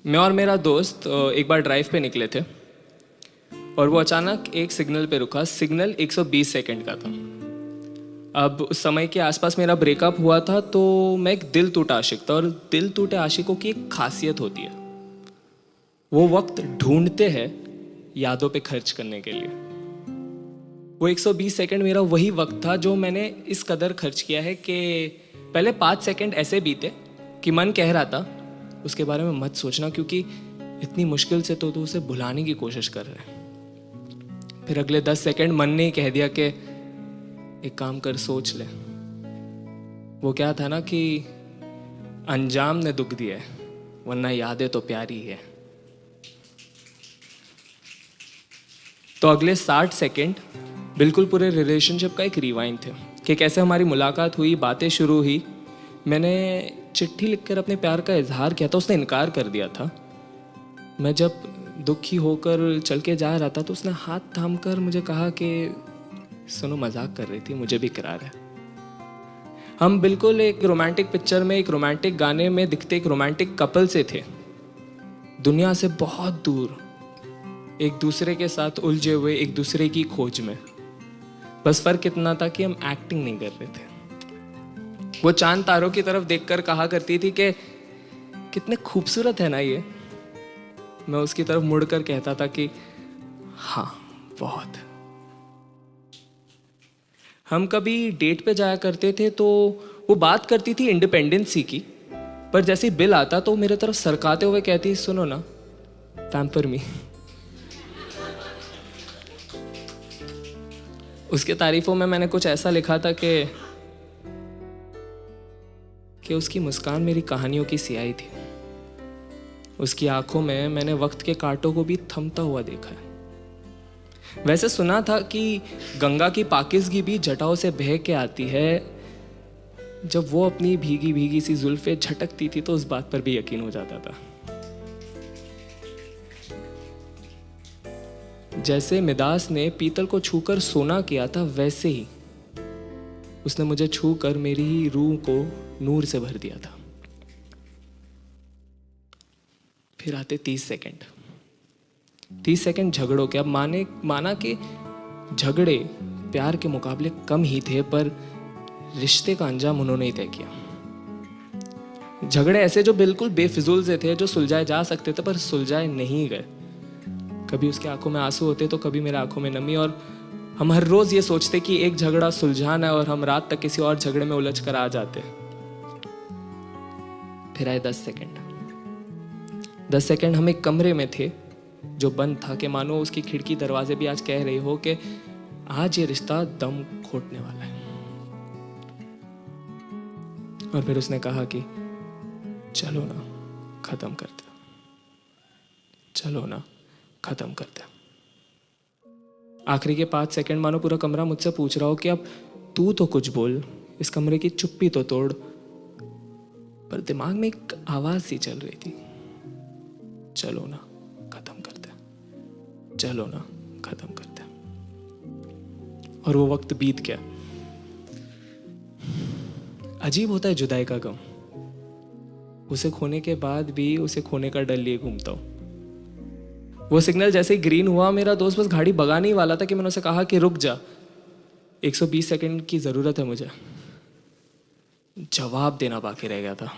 मैं और मेरा दोस्त एक बार ड्राइव पे निकले थे और वो अचानक एक सिग्नल पे रुका। सिग्नल 120 सेकंड का था। अब उस समय के आसपास मेरा ब्रेकअप हुआ था, तो मैं एक दिल टूटा आशिक था। और दिल टूटे आशिकों की एक खासियत होती है, वो वक्त ढूंढते हैं यादों पे खर्च करने के लिए। वो 120 सेकंड मेरा वही वक्त था जो मैंने इस कदर खर्च किया है कि पहले 5 सेकंड ऐसे बीते कि मन कह रहा था उसके बारे में मत सोचना, क्योंकि इतनी मुश्किल से तो उसे भुलाने की कोशिश कर रहे हैं। फिर अगले 10 सेकंड मन ने ही कह दिया कि एक काम कर, सोच ले। वो क्या था ना कि अंजाम ने दुख दिया है, वरना यादें तो प्यारी है। तो अगले 60 सेकंड बिल्कुल पूरे रिलेशनशिप का एक रिवाइंड थे कि कैसे हमारी मुलाकात हुई, बातें शुरू हुई। मैंने चिट्ठी लिखकर अपने प्यार का इजहार किया था, उसने इनकार कर दिया था। मैं जब दुखी होकर चल के जा रहा था तो उसने हाथ थाम कर मुझे कहा कि सुनो, मजाक कर रही थी, मुझे भी इकरार है। हम बिल्कुल एक रोमांटिक पिक्चर में, एक रोमांटिक गाने में दिखते एक रोमांटिक कपल से थे, दुनिया से बहुत दूर, एक दूसरे के साथ उलझे हुए, एक दूसरे की खोज में। बस फर्क इतना था कि हम एक्टिंग नहीं कर रहे थे। वो चांद तारों की तरफ देखकर कहा करती थी कि कितने खूबसूरत है ना ये। मैं उसकी तरफ मुड़कर कहता था कि हाँ, बहुत। हम कभी डेट पे जाया करते थे तो वो बात करती थी इंडिपेंडेंसी की, पर जैसे ही बिल आता तो मेरे तरफ सरकाते हुए कहती, सुनो ना, पैम्पर मी। उसके तारीफों में मैंने कुछ ऐसा लिखा था कि उसकी मुस्कान मेरी कहानियों की सियाही थी। उसकी आंखों में मैंने वक्त के कांटों को भी थमता हुआ देखा है। वैसे सुना था कि गंगा की पाकिज़गी भी जटाओं से बह के आती है। जब वो अपनी भीगी भीगी सी जुल्फें झटकती थी तो उस बात पर भी यकीन हो जाता था। जैसे मिदास ने पीतल को छूकर सोना किया था, वैसे ही उसने मुझे छूकर मेरी ही रूह को नूर से भर दिया था। फिर आते 30 सेकंड। 30 सेकंड झगड़ों के। अब माना कि झगड़े प्यार के मुकाबले कम ही थे, पर रिश्ते का अंजाम उन्होंने ही तय किया। झगड़े ऐसे जो बिल्कुल बेफिजूल से थे, जो सुलझाए जा सकते थे पर सुलझाए नहीं गए। कभी उसकी आंखों में आंसू होते तो कभी मेरे आंखों में नमी, और हम हर रोज ये सोचते कि एक झगड़ा सुलझाना है और हम रात तक किसी और झगड़े में उलझ कर आ जाते। फिर आए 10 सेकंड। 10 सेकंड हम एक कमरे में थे जो बंद था, कि मानो उसकी खिड़की दरवाजे भी आज कह रही हो कि आज ये रिश्ता दम घोटने वाला है। और फिर उसने कहा कि चलो ना, खत्म करते, चलो ना, खत्म करते। आखिरी के 5 सेकंड मानो पूरा कमरा मुझसे पूछ रहा हो कि अब तू तो कुछ बोल, इस कमरे की चुप्पी तो तोड़। पर दिमाग में एक आवाज सी चल रही थी, चलो ना, खत्म करते, चलो ना, खत्म करते। और वो वक्त बीत गया। अजीब होता है जुदाई का गम। उसे खोने के बाद भी उसे खोने का डर लिए घूमता हूं। वो सिग्नल जैसे ही ग्रीन हुआ, मेरा दोस्त बस गाड़ी भगाने ही वाला था कि मैंने उसे कहा कि रुक जा, 120 सेकंड की जरूरत है मुझे। जवाब देना बाकी रह गया था।